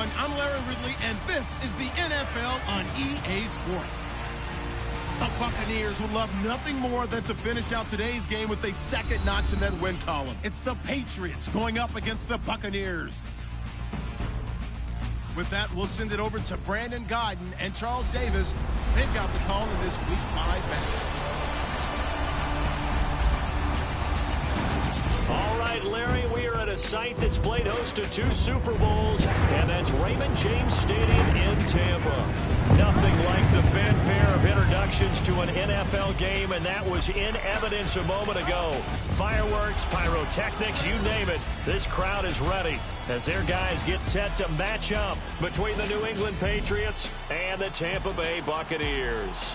everyone. I'm Larry Ridley, and this is the NFL on EA Sports. The Buccaneers would love nothing more than to finish out today's game with a second notch in that win column. It's the Patriots going up against the Buccaneers. With that, we'll send it over to Brandon Godden and Charles Davis. They've got the call in this Week 5 match. All right, Larry, we are at a site that's played host to 2 Super Bowls, and that's Raymond James Stadium in Tampa. Nothing like the fanfare of introductions to an NFL game, and that was in evidence a moment ago. Fireworks, pyrotechnics, you name it, this crowd is ready as their guys get set to match up between the New England Patriots and the Tampa Bay Buccaneers.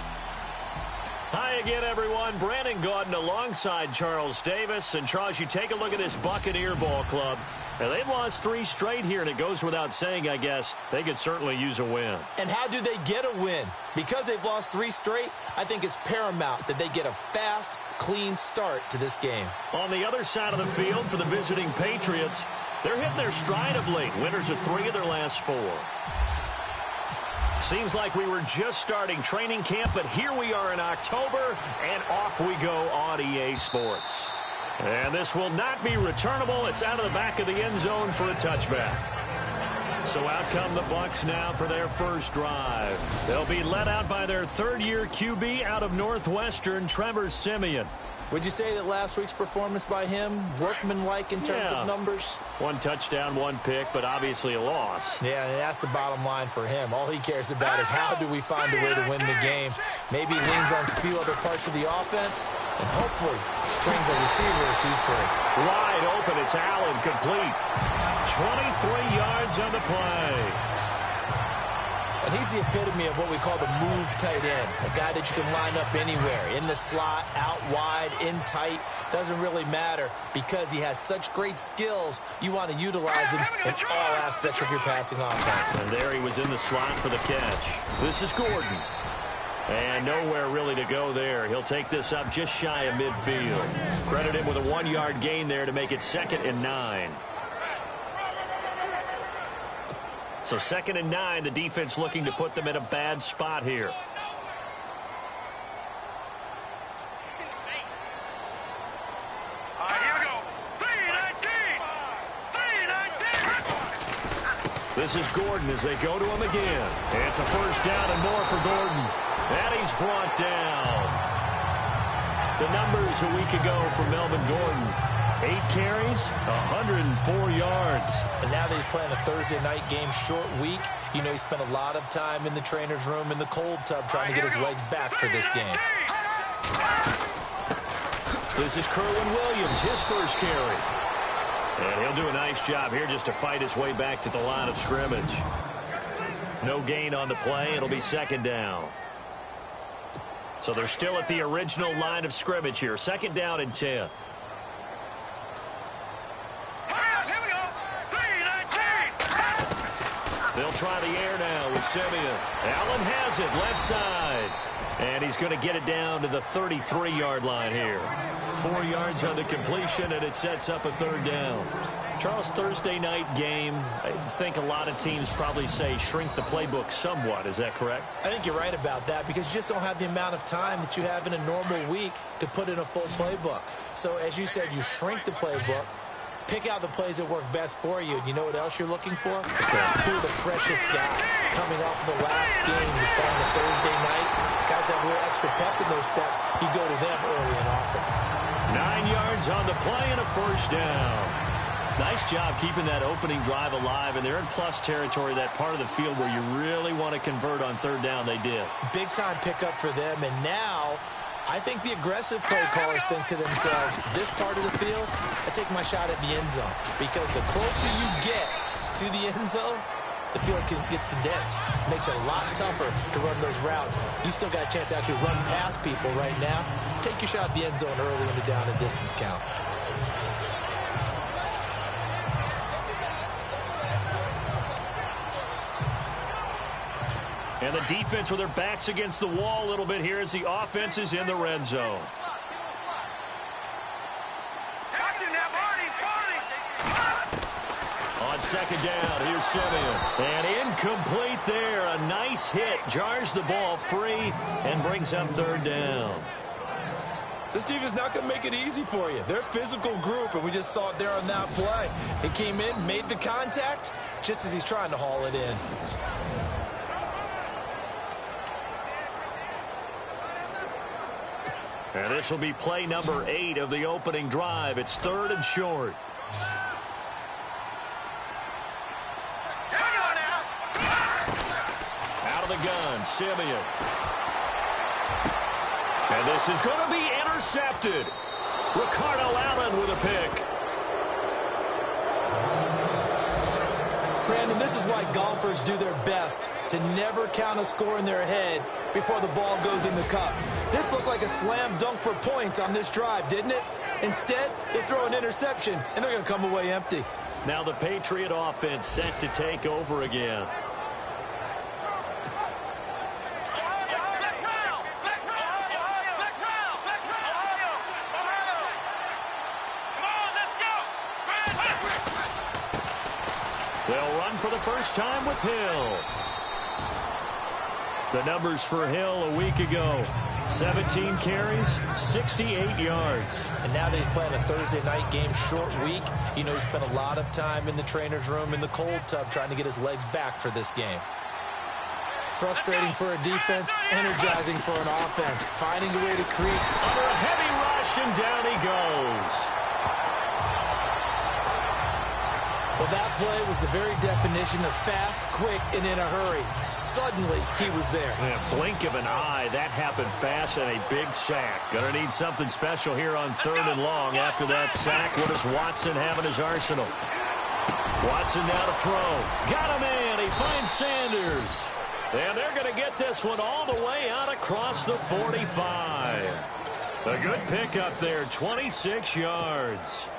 Hi again, everyone. Brandon Gaudin alongside Charles Davis. And, Charles, you take a look at this Buccaneer ball club. And they've lost 3 straight here, and it goes without saying, I guess, they could certainly use a win. And how do they get a win? Because they've lost 3 straight, I think it's paramount that they get a fast, clean start to this game. On the other side of the field for the visiting Patriots, they're hitting their stride of late. Winners of 3 of their last 4. Seems like we were just starting training camp, but here we are in October, and off we go on EA Sports. And this will not be returnable. It's out of the back of the end zone for a touchback. So out come the Bucs now for their first drive. They'll be led out by their third-year QB out of Northwestern, Trevor Siemian. Would you say that last week's performance by him, workmanlike in terms of numbers? 1 touchdown, 1 pick, but obviously a loss. Yeah, and that's the bottom line for him. All he cares about is how do we find a way to win the game. Maybe he leans on a few other parts of the offense, and hopefully springs a receiver or 2 free. Wide open, it's Allen, complete. 23 yards on the play. And he's the epitome of what we call the move tight end, a guy that you can line up anywhere, in the slot, out wide, in tight, doesn't really matter because he has such great skills. You want to utilize him in all aspects of your passing offense. And there he was in the slot for the catch. This is Gordon. And nowhere really to go there. He'll take this up just shy of midfield. Credit him with a 1-yard gain there to make it 2nd and 9. So 2nd and 9, the defense looking to put them in a bad spot here. Here we go. 3-19. This is Gordon as they go to him again. It's a first down and more for Gordon. And he's brought down. The numbers a week ago for Melvin Gordon. 8 carries, 104 yards. And now that he's playing a Thursday night game, short week, you know he spent a lot of time in the trainer's room in the cold tub trying to get his legs back for this game. This is Kerwin Williams, his first carry. And he'll do a nice job here just to fight his way back to the line of scrimmage. No gain on the play. It'll be 2nd down. So they're still at the original line of scrimmage here. 2nd down and 10. They'll try the air now with Siemian. Allen has it, left side. And he's going to get it down to the 33-yard line here. 4 yards on the completion, and it sets up a 3rd down. Charles, Thursday night game, I think a lot of teams probably say shrink the playbook somewhat. Is that correct? I think you're right about that because you just don't have the amount of time that you have in a normal week to put in a full playbook. So, as you said, you shrink the playbook. Pick out the plays that work best for you. You know what else you're looking for? Who are the freshest guys coming off the last game to play on a Thursday night? Guys have a little extra pep in their step. You go to them early and often. 9 yards on the play and a first down. Nice job keeping that opening drive alive, and they're in plus territory, that part of the field where you really want to convert on 3rd down. They did. Big-time pickup for them, and now I think the aggressive play callers think to themselves, this part of the field, I take my shot at the end zone. Because the closer you get to the end zone, the field gets condensed. It makes it a lot tougher to run those routes. You still got a chance to actually run past people right now. Take your shot at the end zone early in the down and distance count. And the defense with their backs against the wall a little bit here as the offense is in the red zone. On On second down, here's Simeon. And incomplete there. A nice hit. Jars the ball free and brings up third down. This defense is not going to make it easy for you. They're a physical group, and we just saw it there on that play. He came in, made the contact, just as he's trying to haul it in. And this will be play number 8 of the opening drive. It's 3rd and short. Out of the gun, Simeon. And this is going to be intercepted. Ricardo Allen with a pick. Brandon, this is why golfers do their best to never count a score in their head before the ball goes in the cup. This looked like a slam dunk for points on this drive, didn't it? Instead, they throw an interception, and they're going to come away empty. Now the Patriot offense set to take over again. They'll run for the first time with Hill. The numbers for Hill a week ago: 17 carries, 68 yards. And now that he's playing a Thursday night game, short week, you know, he spent a lot of time in the trainer's room in the cold tub trying to get his legs back for this game. Frustrating for a defense, energizing for an offense. Finding a way to create. Under a heavy rush, and down he goes. Well, that play was the very definition of fast, quick, and in a hurry. Suddenly, he was there. In a blink of an eye, that happened fast and a big sack. Gonna need something special here on 3rd and long. After that sack, what does Watson have in his arsenal? Watson now to throw. Got him in. He finds Sanders. And they're going to get this one all the way out across the 45. A good pickup there, 26 yards.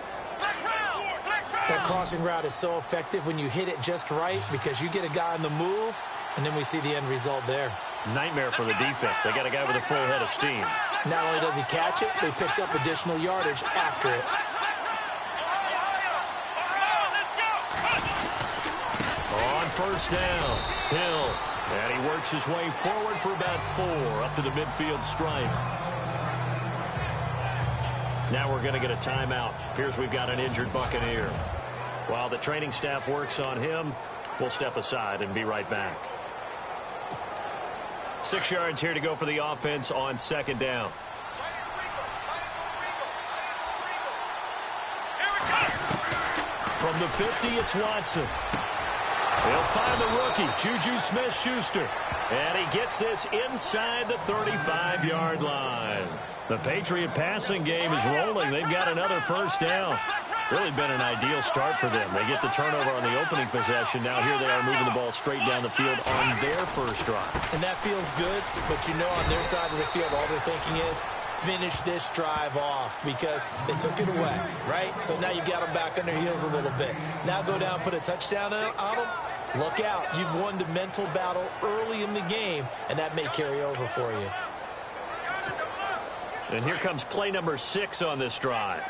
That crossing route is so effective when you hit it just right because you get a guy on the move, and then we see the end result there. Nightmare for the defense. They got a guy with a full head of steam. Not only does he catch it, but he picks up additional yardage after it. On first down, Hill. And he works his way forward for about 4 up to the midfield stripe. Now we're going to get a timeout. Here's we've got an injured Buccaneer. While the training staff works on him, we'll step aside and be right back. 6 yards here to go for the offense on second down. From the 50, it's Watson. He'll find the rookie, Juju Smith-Schuster. And he gets this inside the 35-yard line. The Patriot passing game is rolling. They've got another first down. Really been an ideal start for them. They get the turnover on the opening possession. Now here they are moving the ball straight down the field on their first drive. And that feels good, but you know on their side of the field all they're thinking is finish this drive off because they took it away, right? So now you got them back on their heels a little bit. Now go down, put a touchdown on them. Look out. You've won the mental battle early in the game, and that may carry over for you. And here comes play number 6 on this drive.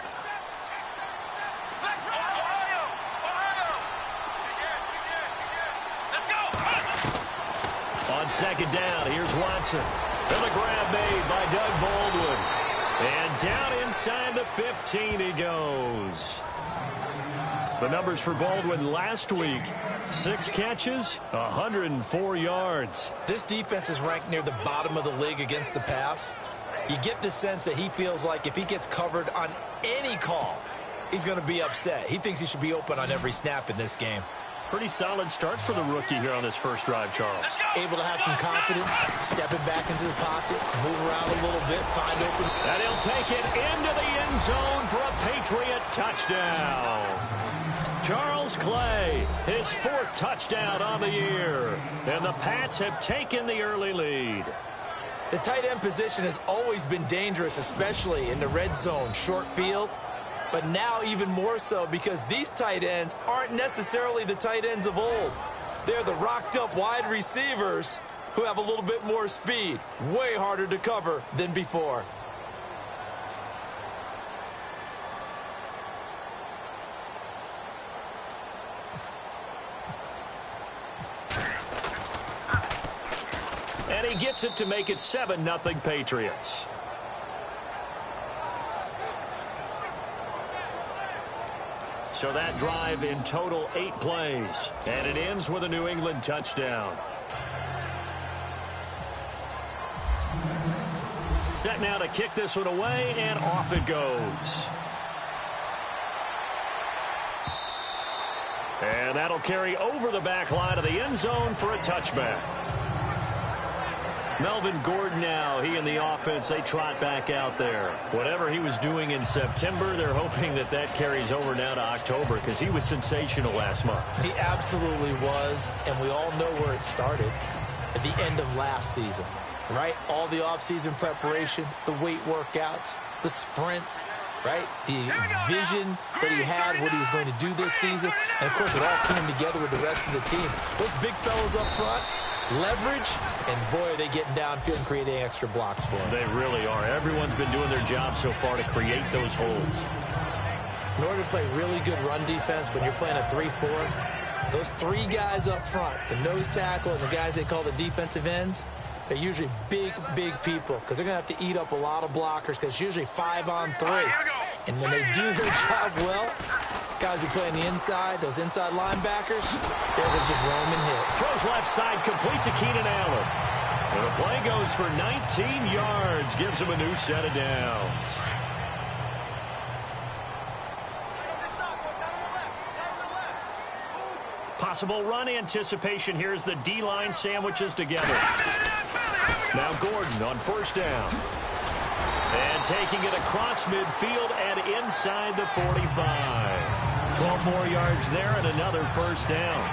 On second down, here's Watson. And the grab made by Doug Baldwin. And down inside the 15 he goes. The numbers for Baldwin last week: 6 catches, 104 yards. This defense is ranked near the bottom of the league against the pass. You get the sense that he feels like if he gets covered on any call, he's going to be upset. He thinks he should be open on every snap in this game. Pretty solid start for the rookie here on this first drive, Charles. Able to have some confidence, stepping back into the pocket, move around a little bit, find open. And he'll take it into the end zone for a Patriot touchdown. Charles Clay, his 4th touchdown on the year. And the Pats have taken the early lead. The tight end position has always been dangerous, especially in the red zone, short field. But now even more so because these tight ends aren't necessarily the tight ends of old. They're the rocked-up wide receivers who have a little bit more speed. Way harder to cover than before. And he gets it to make it 7-0 Patriots. So that drive in total 8 plays. And it ends with a New England touchdown. Set now to kick this one away, and off it goes. And that'll carry over the back line of the end zone for a touchback. Melvin Gordon now, he and the offense, they trot back out there. Whatever he was doing in September, they're hoping that that carries over now to October because he was sensational last month. He absolutely was, and we all know where it started at the end of last season, right? All the offseason preparation, the weight workouts, the sprints, right? The vision that he had, what he was going to do this season, and, of course, it all came together with the rest of the team. Those big fellas up front, leverage, and boy, are they getting downfield and creating extra blocks for him. They really are. Everyone's been doing their job so far to create those holes. In order to play really good run defense when you're playing a 3-4, those 3 guys up front, the nose tackle and the guys they call the defensive ends, they're usually big, big people because they're going to have to eat up a lot of blockers because it's usually 5-on-3. And when they do their job well, guys who play on the inside, those inside linebackers, they're able to just roam and hit. Throws left side, complete to Keenan Allen. And the play goes for 19 yards, gives him a new set of downs. Possible run anticipation here as the D-line sandwiches together. Now Gordon on first down. And taking it across midfield and inside the 45. 12 more yards there and another first down.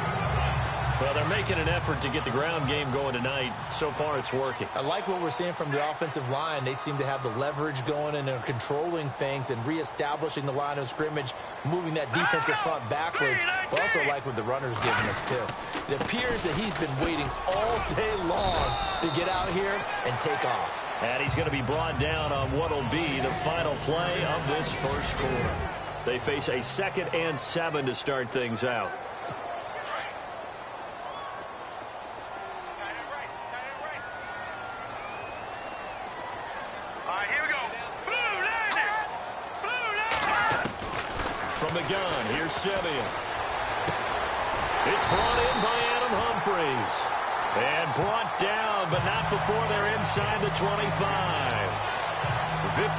Well, they're making an effort to get the ground game going tonight. So far, it's working. I like what we're seeing from the offensive line. They seem to have the leverage going and they're controlling things and reestablishing the line of scrimmage, moving that defensive front backwards. But also like what the runner's giving us, too. It appears that he's been waiting all day long to get out here and take off. And he's going to be brought down on what will be the final play of this first quarter. They face a 2nd and 7 to start things out. From the gun, here's Simeon. It's brought in by Adam Humphries. And brought down, but not before they're inside the 25.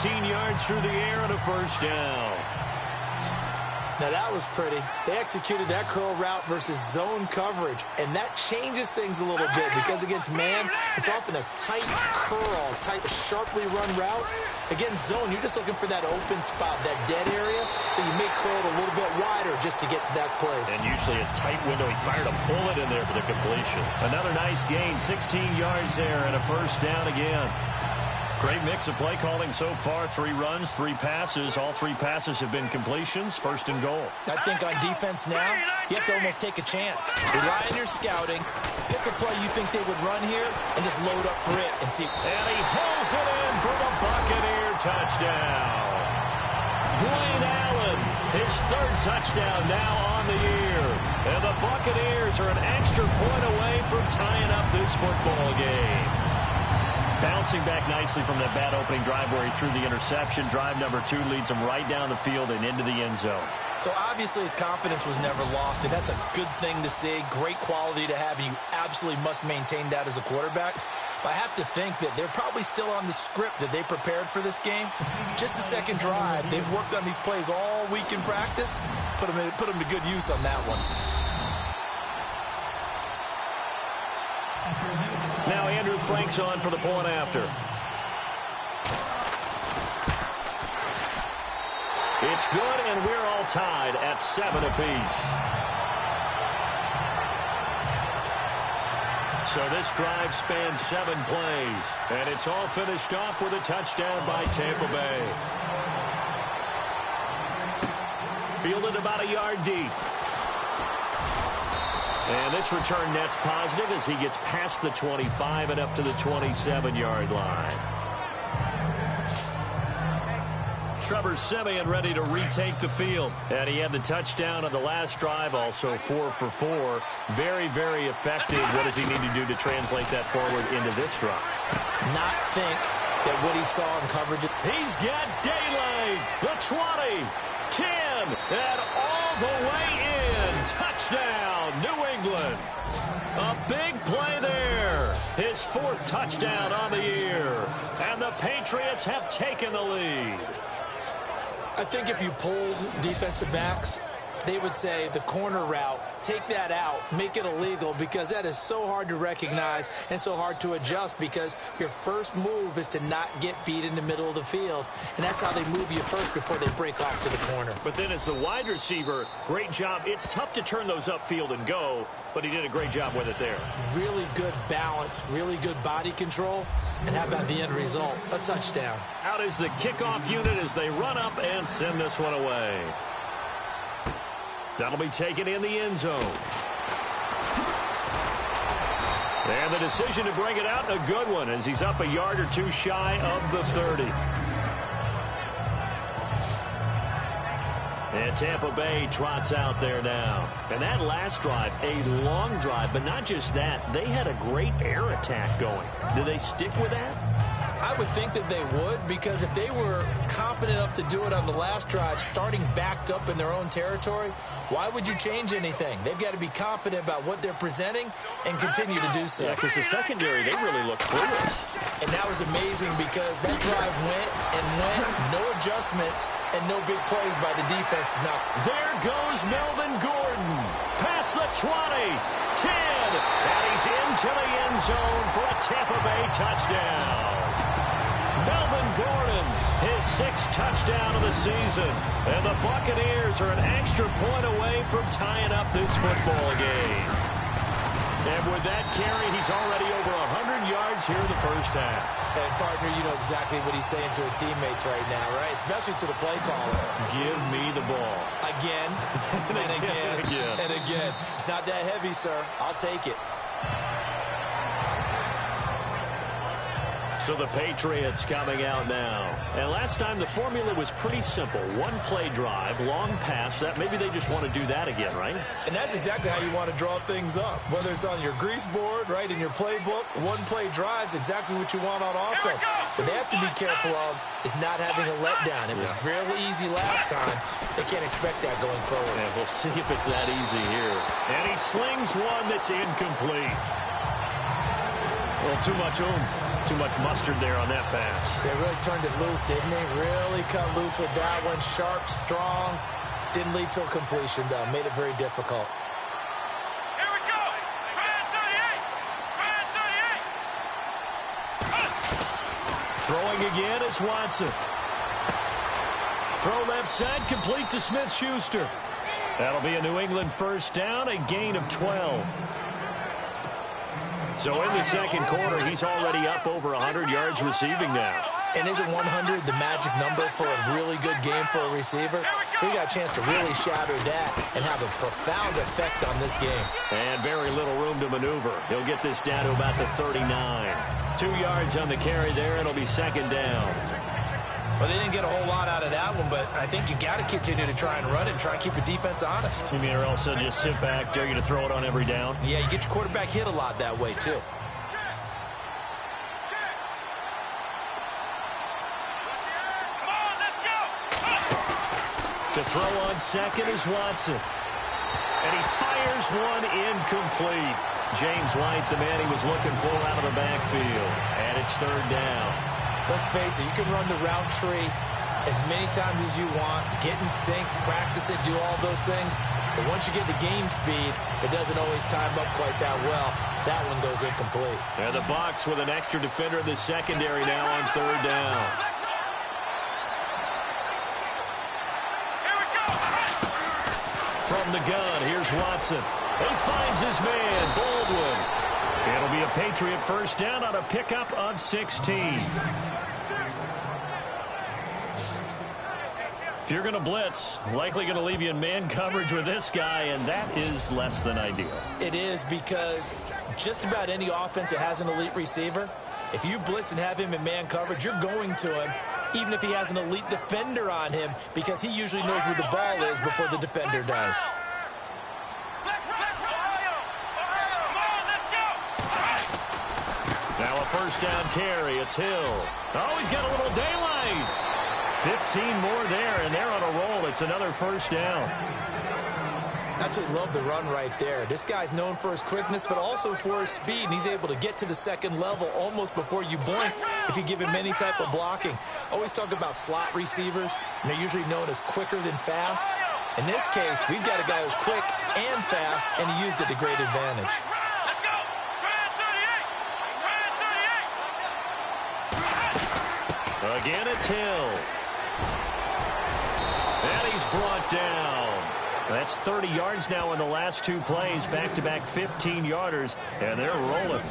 15 yards through the air and a first down. Now, that was pretty. They executed that curl route versus zone coverage, and that changes things a little bit because against man, it's often a tight curl, tight, sharply run route. Against zone, you're just looking for that open spot, that dead area, so you may curl it a little bit wider just to get to that place. And usually a tight window. He fired a bullet in there for the completion. Another nice gain, 16 yards there, and a first down again. Great mix of play calling so far. 3 runs, 3 passes. All 3 passes have been completions. First and goal. I think on defense now, you have to almost take a chance. Rely on your scouting. Pick a play you think they would run here and just load up for it and see. And he pulls it in for the Buccaneer touchdown. Dwayne Allen, his 3rd touchdown now on the year. And the Buccaneers are an extra point away from tying up this football game. Bouncing back nicely from that bad opening drive where he threw the interception. Drive number 2 leads him right down the field and into the end zone. So obviously his confidence was never lost, and that's a good thing to see. Great quality to have, and you absolutely must maintain that as a quarterback. But I have to think that they're probably still on the script that they prepared for this game. Just the second drive. They've worked on these plays all week in practice. Put them to good use on that one. Now Andrew Frank's on for the point after. It's good, and we're all tied at 7 apiece. So this drive spans 7 plays, and it's all finished off with a touchdown by Tampa Bay. Fielded about a yard deep. And this return net's positive as he gets past the 25 and up to the 27-yard line. Trevor Siemian ready to retake the field. And he had the touchdown on the last drive, also 4 for 4. Very, very effective. What does he need to do to translate that forward into this drive? Not think that what he saw in coverage. He's got Daly, the 20, 10, and all the way in. Touchdown, New England. A big play there. His 4th touchdown on the year. And the Patriots have taken the lead. I think if you polled defensive backs, they would say the corner route, take that out, make it illegal, because that is so hard to recognize and so hard to adjust, because your first move is to not get beat in the middle of the field. And that's how they move you first before they break off to the corner. But then as the wide receiver, great job. It's tough to turn those upfield and go, but he did a great job with it there. Really good balance, really good body control. And how about the end result? A touchdown. Out is the kickoff unit as they run up and send this one away. That'll be taken in the end zone. And the decision to bring it out, a good one, as he's up a yard or two shy of the 30. And Tampa Bay trots out there now. And that last drive, a long drive, but not just that. They had a great air attack going. Do they stick with that? I would think that they would, because if they were confident enough to do it on the last drive, starting backed up in their own territory, why would you change anything? They've got to be confident about what they're presenting and continue to do so. Yeah, because the secondary, they really look clueless. And that was amazing, because that drive went and went, no adjustments, and no big plays by the defense. Now, there goes Melvin Gordon. Past the 20, 10, and he's into the end zone for a Tampa Bay touchdown. Melvin Gordon, his 6th touchdown of the season. And the Buccaneers are an extra point away from tying up this football game. And with that carry, he's already over 100 yards here in the first half. And, partner, you know exactly what he's saying to his teammates right now, right? Especially to the play caller. Give me the ball. Again, and again, and again. It's not that heavy, sir. I'll take it. So the Patriots coming out now. And last time the formula was pretty simple. One play drive, long pass. That maybe they just want to do that again, right? And that's exactly how you want to draw things up. Whether it's on your grease board, right, in your playbook, one play drive's exactly what you want on offense. What they have to be careful of is not having a letdown. It was real easy last time. They can't expect that going forward. And we'll see if it's that easy here. And he slings one that's incomplete. Well, too much oomph. Too much mustard there on that pass. They really turned it loose, didn't they? Really cut loose with that one. Sharp, strong. Didn't lead to a completion, though. Made it very difficult. Here we go. Throwing again is Watson. Throw left side, complete to Smith-Schuster. That'll be a New England first down, a gain of 12. So in the second quarter, he's already up over 100 yards receiving now. And isn't 100 the magic number for a really good game for a receiver? So he got a chance to really shatter that and have a profound effect on this game. And very little room to maneuver. He'll get this down to about the 39. 2 yards on the carry there. It'll be second down. Well, they didn't get a whole lot out of that one, but I think you got to continue to try and run and try and keep the defense honest. You mean or else they'll just sit back, dare you to throw it on every down? Yeah, you get your quarterback hit a lot that way, too. To throw on second is Watson. And he fires one incomplete. James White, the man he was looking for out of the backfield. And it's third down. Let's face it, you can run the route tree as many times as you want, get in sync, practice it, do all those things. But once you get to game speed, it doesn't always time up quite that well. That one goes incomplete. And the Bucs with an extra defender in the secondary now on third down. From the gun, here's Watson. He finds his man, Baldwin. It'll be a Patriot first down on a pickup of 16. If you're going to blitz, likely going to leave you in man coverage with this guy, and that is less than ideal. It is, because just about any offense that has an elite receiver, if you blitz and have him in man coverage, you're going to him even if he has an elite defender on him, because he usually knows where the ball is before the defender does. Now a first down carry. It's Hill. Oh, he's got a little daylight. 15 more there, and they're on a roll. It's another first down. Absolutely love the run right there. This guy's known for his quickness, but also for his speed, and he's able to get to the second level almost before you blink if you give him any type of blocking. Always talk about slot receivers, and they're usually known as quicker than fast. In this case, we've got a guy who's quick and fast, and he used it to great advantage. Again, it's Hill. And he's brought down. That's 30 yards now in the last two plays, back-to-back 15-yarders, and they're rolling.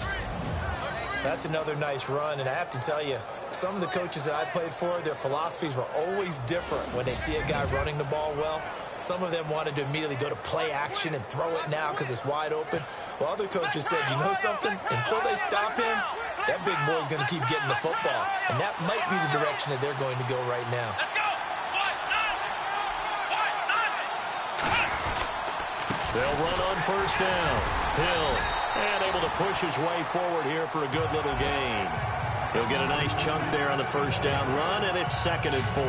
That's another nice run, and I have to tell you, some of the coaches that I played for, their philosophies were always different when they see a guy running the ball well. Some of them wanted to immediately go to play action and throw it now because it's wide open. While other coaches said, you know something? Until they stop him, that big boy's going to keep getting the football. And that might be the direction that they're going to go right now. They'll run on first down. Hill, and able to push his way forward here for a good little gain. He'll get a nice chunk there on the first down run, and it's 2nd and 4.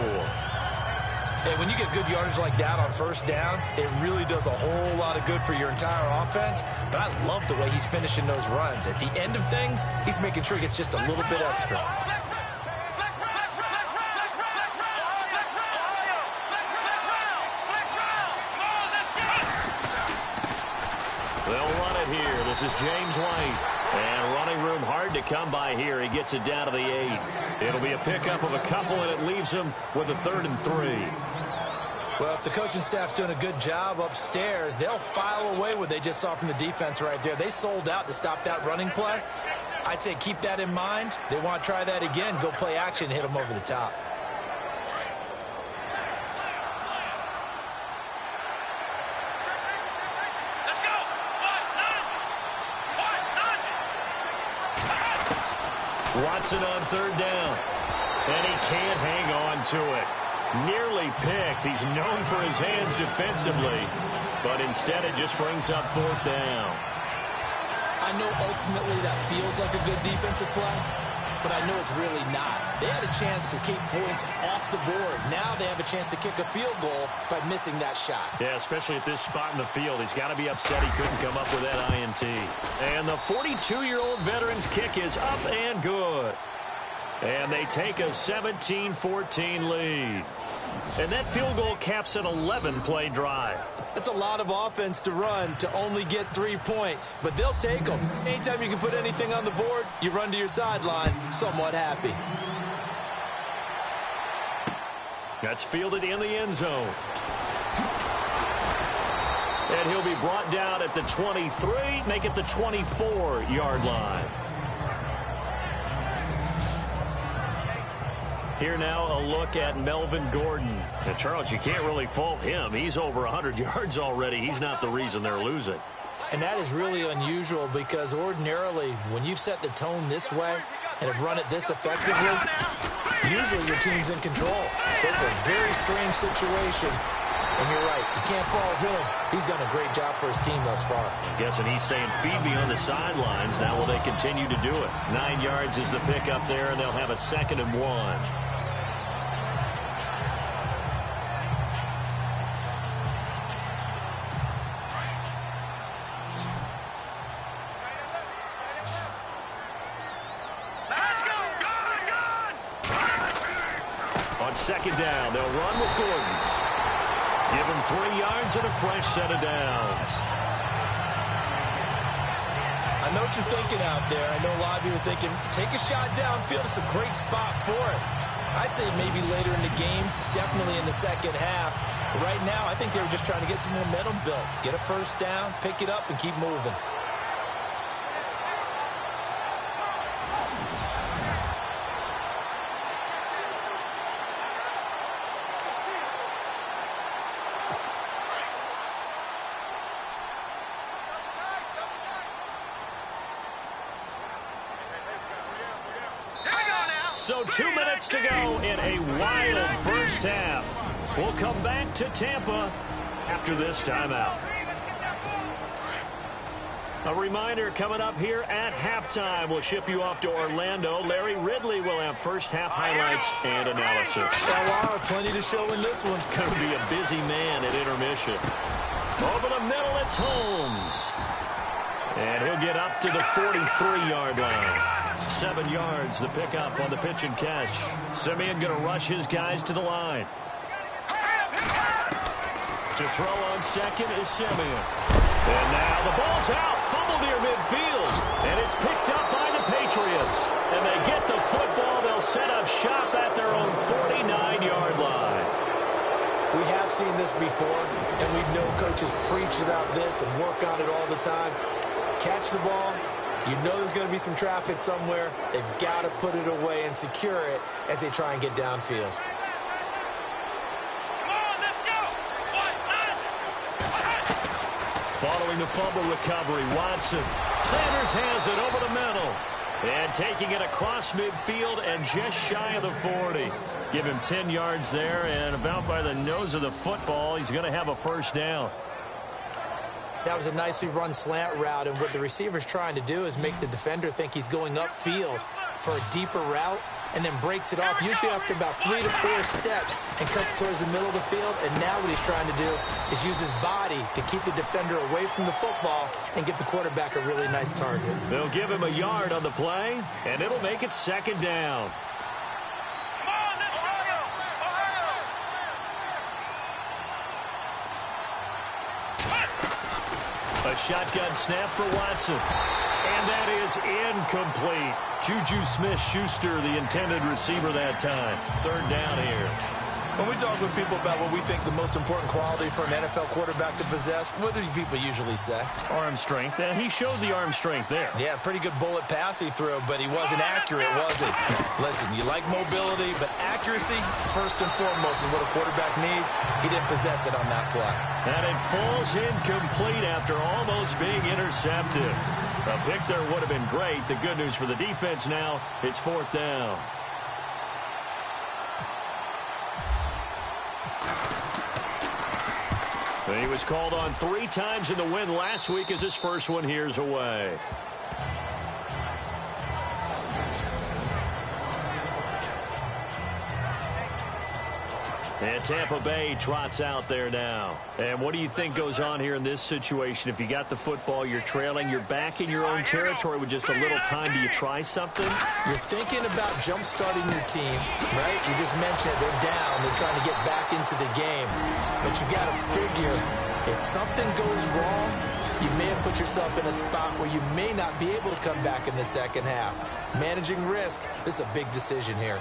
Hey, when you get good yardage like that on first down, it really does a whole lot of good for your entire offense. But I love the way he's finishing those runs. At the end of things, he's making sure he gets just a little bit extra. They'll run it here. This is James White. And running room hard to come by here. He gets it down to the 8. It'll be a pickup of a couple, and it leaves him with a 3rd and 3. Well, if the coaching staff's doing a good job upstairs, they'll file away what they just saw from the defense right there. They sold out to stop that running play. I'd say keep that in mind. They want to try that again, go play action, hit them over the top. Watson on 3rd down. And he can't hang on to it. Nearly picked. He's known for his hands defensively. But instead it just brings up 4th down. I know ultimately that feels like a good defensive play, but I know it's really not. They had a chance to keep points off the board. Now they have a chance to kick a field goal by missing that shot. Yeah, especially at this spot in the field. He's got to be upset he couldn't come up with that INT. And the 42-year-old veteran's kick is up and good. And they take a 17-14 lead. And that field goal caps an 11-play drive. That's a lot of offense to run to only get 3 points, but they'll take them. Anytime you can put anything on the board, you run to your sideline somewhat happy. That's fielded in the end zone. And he'll be brought down at the 23, make it the 24-yard line. Here now a look at Melvin Gordon. And Charles, you can't really fault him. He's over 100 yards already. He's not the reason they're losing. And that is really unusual because ordinarily when you've set the tone this way and have run it this effectively, usually your team's in control. So it's a very strange situation. And you're right, you can't fault him. He's done a great job for his team thus far. Guessing he's saying, feed me on the sidelines. Now will they continue to do it? 9 yards is the pickup there, and they'll have a 2nd and 1. On 2nd down, they'll run with Gordon. Give him 3 yards and a fresh set of downs. I know what you're thinking out there. I know a lot of you are thinking, take a shot downfield. It's a great spot for it. I'd say maybe later in the game, definitely in the second half. But right now, I think they were just trying to get some momentum built. Get a first down, pick it up, and keep moving. So 2 minutes to go in a wild first half. We'll come back to Tampa after this timeout. A reminder coming up here at halftime. We'll ship you off to Orlando. Larry Ridley will have first half highlights and analysis. Wow, plenty to show in this one. Going to be a busy man at intermission. Over the middle, it's Holmes. And he'll get up to the 43-yard line. 7 yards, the pickup on the pitch and catch. Simeon going to rush his guys to the line. To throw on second is Simeon. And now the ball's out. Fumble near midfield. And it's picked up by the Patriots. And they get the football. They'll set up shop at their own 49-yard line. We have seen this before, and we've known coaches preach about this and work on it all the time. Catch the ball. You know there's going to be some traffic somewhere. They've got to put it away and secure it as they try and get downfield. Following the fumble recovery, Watson. Sanders has it over the middle. And taking it across midfield and just shy of the 40. Give him 10 yards there, and about by the nose of the football, he's going to have a first down. That was a nicely run slant route, and what the receiver's trying to do is make the defender think he's going upfield for a deeper route, and then breaks it off, usually after about 3 to 4 steps, and cuts towards the middle of the field. And now what he's trying to do is use his body to keep the defender away from the football and give the quarterback a really nice target. They'll give him a yard on the play, and it'll make it second down. A shotgun snap for Watson. And that is incomplete. Juju Smith-Schuster, the intended receiver that time. Third down here. When we talk with people about what we think the most important quality for an NFL quarterback to possess, what do people usually say? Arm strength. And he showed the arm strength there. Yeah, pretty good bullet pass he threw, but he wasn't accurate, was he? Listen, you like mobility, but accuracy, first and foremost, is what a quarterback needs. He didn't possess it on that play. And it falls incomplete after almost being intercepted. A pick there would have been great. The good news for the defense now, it's fourth down. He was called on 3 times in the win last week as his first one here's away. And Tampa Bay trots out there now. And what do you think goes on here in this situation? If you got the football, you're trailing, you're back in your own territory with just a little time. Do you try something? You're thinking about jump-starting your team, right? You just mentioned it. They're down. They're trying to get back into the game. But you got to figure, if something goes wrong, you may have put yourself in a spot where you may not be able to come back in the second half. Managing risk, this is a big decision here.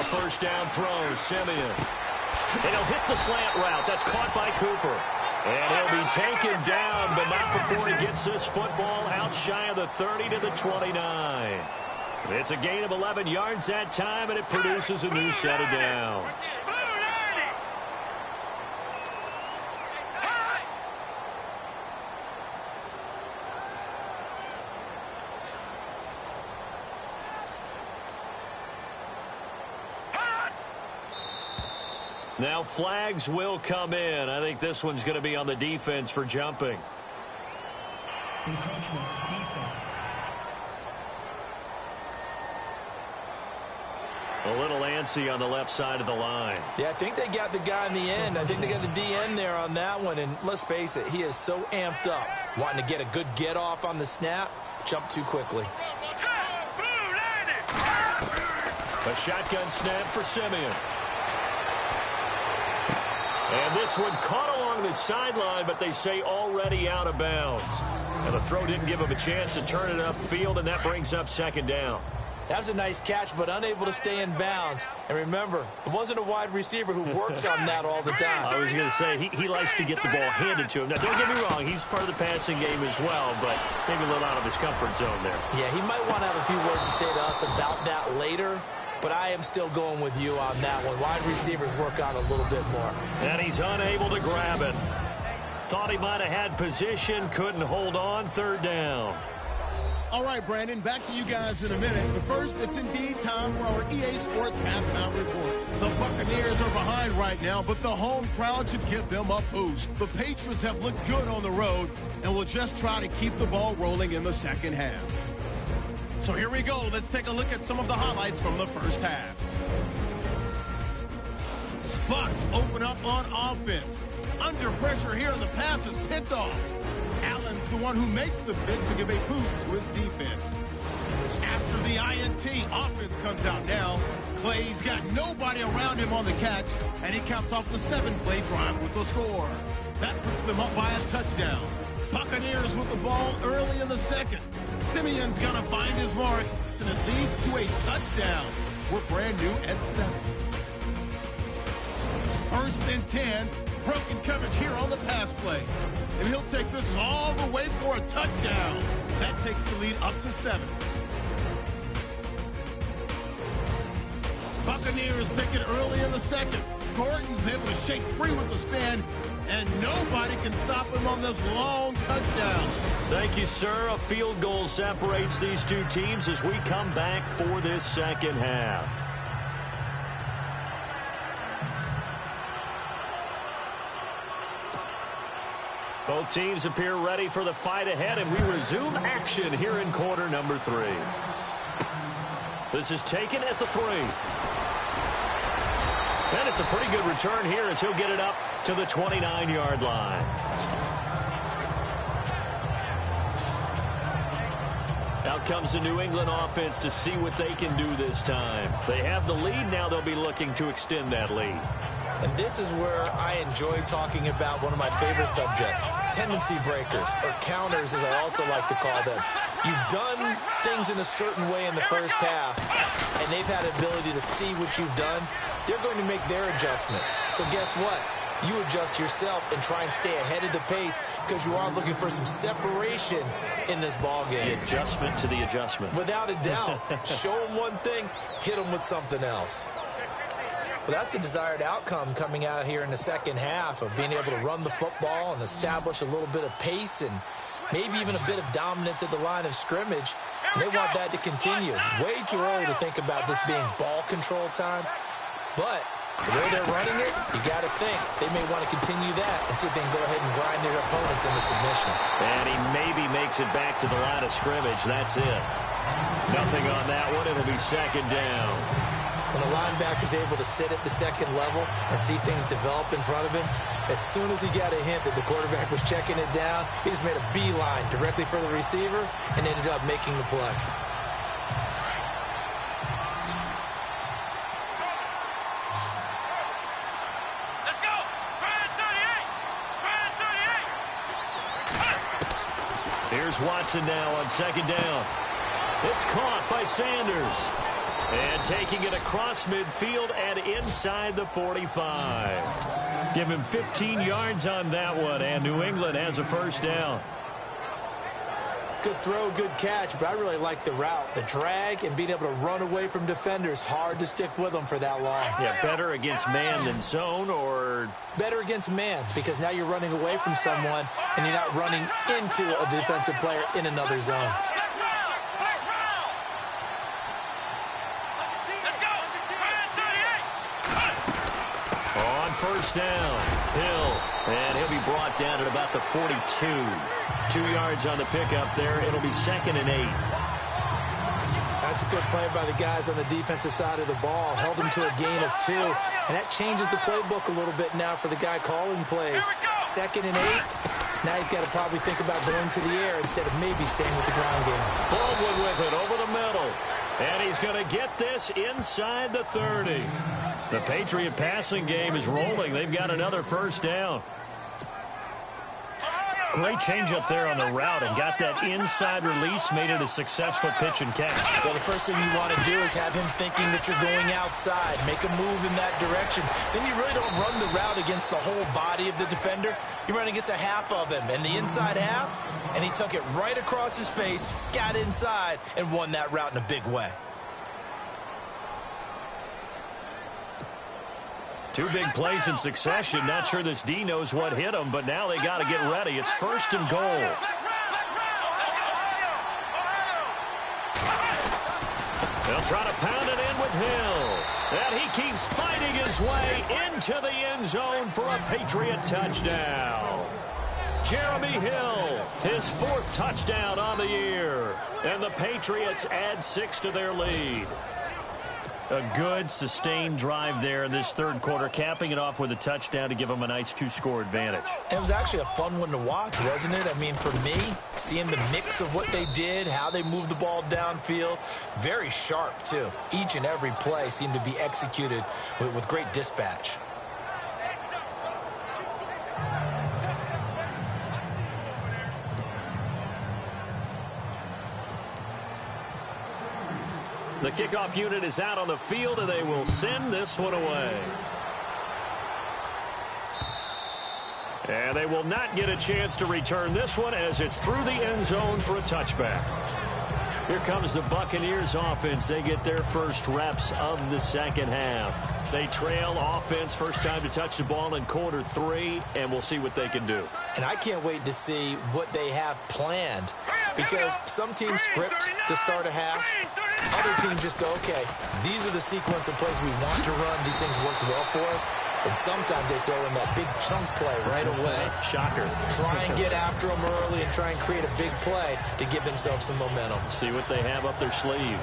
First down throw, Simeon. And he'll hit the slant route. That's caught by Cooper. And he'll be taken down, but not before he gets this football out shy of the 30 to the 29. It's a gain of 11 yards that time, and it produces a new set of downs. Now flags will come in. I think this one's going to be on the defense for jumping. Encroachment, defense. A little antsy on the left side of the line. Yeah, I think they got the guy in the end. I think they got the DN there on that one. And let's face it, he is so amped up, wanting to get a good get-off on the snap, jump too quickly. A shotgun snap for Simeon. And this one caught along the sideline, but they say already out of bounds. And the throw didn't give him a chance to turn it upfield, and that brings up second down. That was a nice catch, but unable to stay in bounds. And remember, it wasn't a wide receiver who works on that all the time. I was going to say, he likes to get the ball handed to him. Now, don't get me wrong, he's part of the passing game as well, but maybe a little out of his comfort zone there. Yeah, he might want to have a few words to say to us about that later. but I am still going with you on that one. Wide receivers work on a little bit more. And he's unable to grab it. Thought he might have had position, couldn't hold on, third down. All right, Brandon, back to you guys in a minute. But first, it's indeed time for our EA Sports halftime report. The Buccaneers are behind right now, but the home crowd should give them a boost. The Patriots have looked good on the road and will just try to keep the ball rolling in the second half. So here we go. Let's take a look at some of the highlights from the first half. Bucs open up on offense. Under pressure here, the pass is picked off. Allen's the one who makes the pick to give a boost to his defense. After the INT, offense comes out now. Clay's got nobody around him on the catch, and he caps off the 7-play drive with the score. That puts them up by a touchdown. Buccaneers with the ball early in the second. Simeon's gonna find his mark, and it leads to a touchdown. We're brand new at 7. First and 10. Broken coverage here on the pass play. And he'll take this all the way for a touchdown. That takes the lead up to 7. Buccaneers take it early in the second. Gordon's able to shake free with the spin, and nobody can stop him on this long touchdown. Thank you, sir. A field goal separates these two teams as we come back for this second half. Both teams appear ready for the fight ahead, and we resume action here in quarter number 3. This is taken at the 3. And it's a pretty good return here as he'll get it up to the 29-yard line. Out comes the New England offense to see what they can do this time. They have the lead. Now they'll be looking to extend that lead. And this is where I enjoy talking about one of my favorite subjects, tendency breakers, or counters as I also like to call them. You've done things in a certain way in the first half, and they've had the ability to see what you've done. They're going to make their adjustments. So guess what? You adjust yourself and try and stay ahead of the pace because you are looking for some separation in this ball game. The adjustment to the adjustment. Without a doubt. Show them one thing, hit them with something else. Well, that's the desired outcome coming out here in the second half of being able to run the football and establish a little bit of pace and maybe even a bit of dominance at the line of scrimmage. And they want that to continue. Way too early to think about this being ball control time. But the way they're running it, you got to think they may want to continue that and see if they can go ahead and grind their opponents into submission. And he maybe makes it back to the line of scrimmage. That's it. Nothing on that one. It'll be second down. When the linebacker's able to sit at the second level and see things develop in front of him, as soon as he got a hint that the quarterback was checking it down, he just made a beeline directly for the receiver and ended up making the play. Let's go! 38! Here's Watson now on second down. It's caught by Sanders. And taking it across midfield and inside the 45. Give him 15 yards on that one, and New England has a first down. Good throw, good catch, but I really like the route. The drag and being able to run away from defenders. Hard to stick with them for that long. Yeah, better against man than zone, or? Better against man, because now you're running away from someone and you're not running into a defensive player in another zone. First down, Hill, and he'll be brought down at about the 42. 2 yards on the pickup there. It'll be second and 8. That's a good play by the guys on the defensive side of the ball. Held him to a gain of 2, and that changes the playbook a little bit now for the guy calling plays. Second and 8. Now he's got to probably think about going to the air instead of maybe staying with the ground game. Baldwin with it over the middle, and he's going to get this inside the 30. The Patriot passing game is rolling. They've got another first down. Great change up there on the route and got that inside release, made it a successful pitch and catch. Well, the first thing you want to do is have him thinking that you're going outside, make a move in that direction. Then you really don't run the route against the whole body of the defender. You run against a half of him, and the inside half, and he took it right across his face, got inside, and won that route in a big way. Two big plays in succession. Not sure this D knows what hit him, but now they got to get ready. It's 1st and goal. They'll try to pound it in with Hill. And he keeps fighting his way into the end zone for a Patriot touchdown. Jeremy Hill, his 4th touchdown on the year. And the Patriots add 6 to their lead. A good, sustained drive there in this 3rd quarter, capping it off with a touchdown to give them a nice 2-score advantage. It was actually a fun one to watch, wasn't it? I mean, for me, seeing the mix of what they did, how they moved the ball downfield, very sharp, too. Each and every play seemed to be executed with great dispatch. The kickoff unit is out on the field, and they will send this one away. And they will not get a chance to return this one as it's through the end zone for a touchback. Here comes the Buccaneers offense. They get their first reps of the 2nd half. They trail offense, first time to touch the ball in quarter 3, and we'll see what they can do. And I can't wait to see what they have planned, because some teams script to start a half. Other teams just go, okay, these are the sequence of plays we want to run. These things worked well for us. And sometimes they throw in that big chunk play right away. Shocker. Try and get after them early and try and create a big play to give themselves some momentum. See what they have up their sleeve.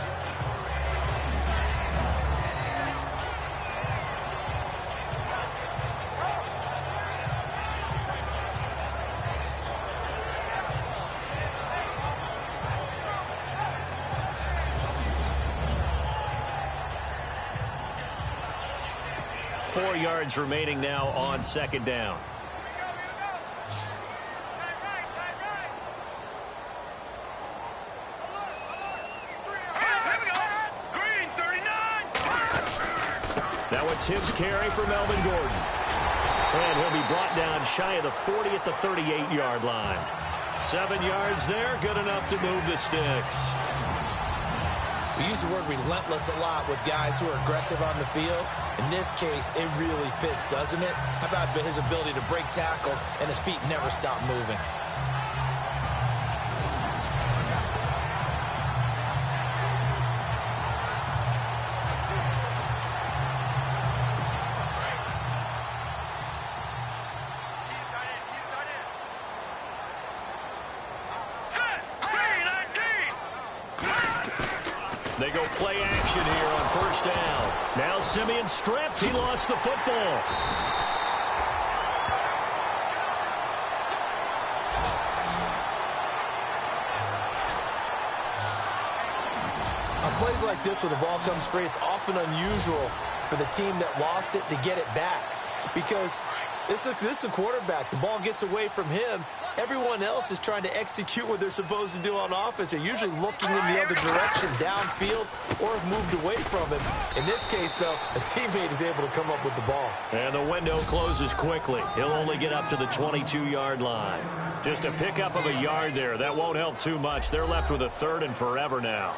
Yards remaining now on 2nd down. Now a tipped carry for Melvin Gordon. And he'll be brought down shy of the 40 at the 38-yard line. 7 yards there, good enough to move the sticks. We use the word relentless a lot with guys who are aggressive on the field. In this case, it really fits, doesn't it? How about his ability to break tackles and his feet never stop moving? They go play action here on 1st down. Now Simeon stripped. He lost the football. On plays like this where the ball comes free, it's often unusual for the team that lost it to get it back. Because this is the quarterback. The ball gets away from him. Everyone else is trying to execute what they're supposed to do on offense. They're usually looking in the other direction, downfield, or have moved away from him. In this case, though, a teammate is able to come up with the ball. And the window closes quickly. He'll only get up to the 22-yard line. Just a pickup of a yard there. That won't help too much. They're left with a 3rd and forever now.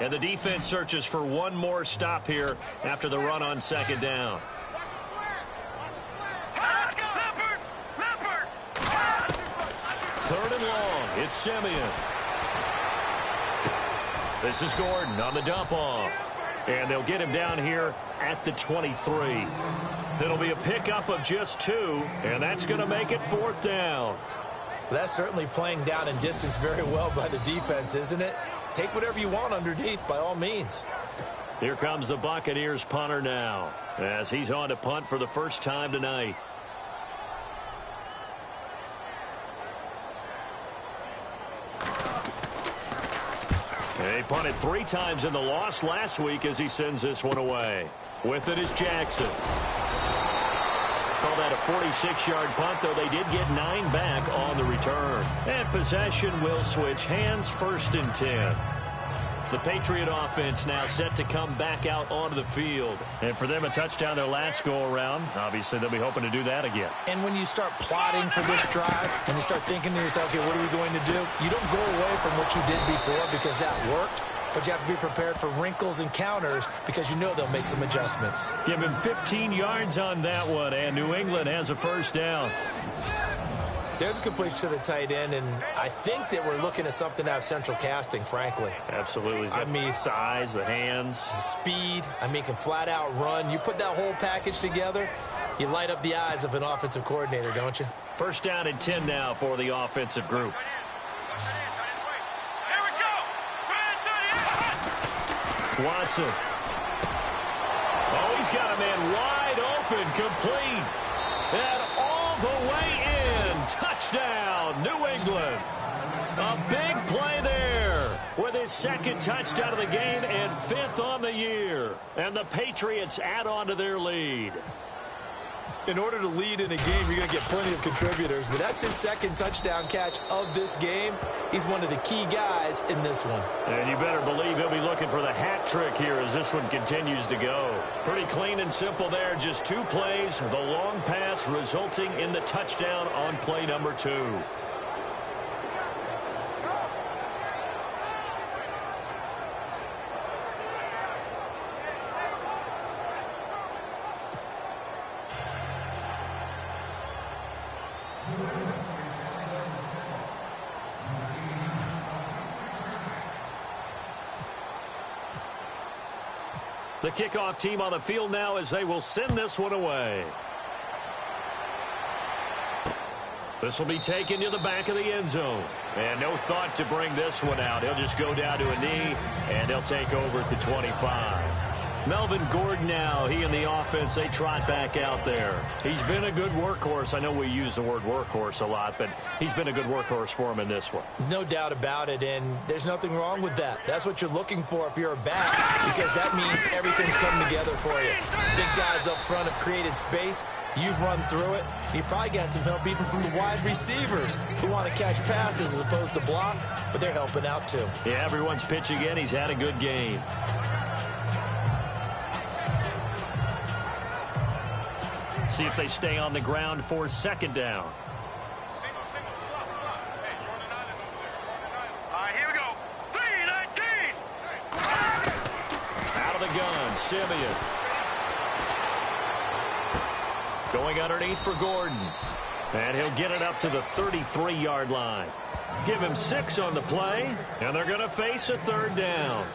And the defense searches for one more stop here after the run on 2nd down. Third and long. It's Simeon. This is Gordon on the dump off. And they'll get him down here at the 23. It'll be a pickup of just 2, and that's going to make it 4th down. That's certainly playing down in distance very well by the defense, isn't it? Take whatever you want underneath, by all means. Here comes the Buccaneers punter now, as he's on to punt for the first time tonight. He punted 3 times in the loss last week as he sends this one away. With it is Jackson. Call that a 46-yard punt, though they did get 9 back on the return. And possession will switch hands, 1st and 10. The Patriot offense now set to come back out onto the field. And for them, a touchdown their last go-around. Obviously, they'll be hoping to do that again. And when you start plotting for this drive, and you start thinking to yourself, okay, what are we going to do? You don't go away from what you did before because that worked. But you have to be prepared for wrinkles and counters because you know they'll make some adjustments. Give him 15 yards on that one, and New England has a first down. There's a completion to the tight end, and I think that we're looking at something out of central casting, frankly. Absolutely. I mean, size, the hands. The speed. I mean, can flat out run. You put that whole package together, you light up the eyes of an offensive coordinator, don't you? First down and 10 now for the offensive group. Watson. Oh, he's got a man wide open, complete. And all the way in. Touchdown, New England. A big play there with his second touchdown of the game and 5th on the year. And the Patriots add on to their lead. In order to lead in a game, you're going to get plenty of contributors, but that's his second touchdown catch of this game. He's one of the key guys in this one. And you better believe he'll be looking for the hat trick here as this one continues to go. Pretty clean and simple there. Just 2 plays. The long pass resulting in the touchdown on play number 2. The kickoff team on the field now as they will send this one away. This will be taken to the back of the end zone. And no thought to bring this one out. He'll just go down to a knee, and he'll take over at the 25. Melvin Gordon now, he and the offense, they trot back out there. He's been a good workhorse. I know we use the word workhorse a lot, but he's been a good workhorse for him in this one. No doubt about it, and there's nothing wrong with that. That's what you're looking for if you're a back, because that means everything's come together for you. Big guys up front have created space. You've run through it. You've probably got some help even from the wide receivers who want to catch passes as opposed to block, but they're helping out too. Yeah, everyone's pitching in. He's had a good game. See if they stay on the ground for second down. Single, slot. Hey, you're on an island over there. All right, here we go. 3-19. Out of the gun, Simeon. Going underneath for Gordon. And he'll get it up to the 33-yard line. Give him 6 on the play, and they're going to face a third down.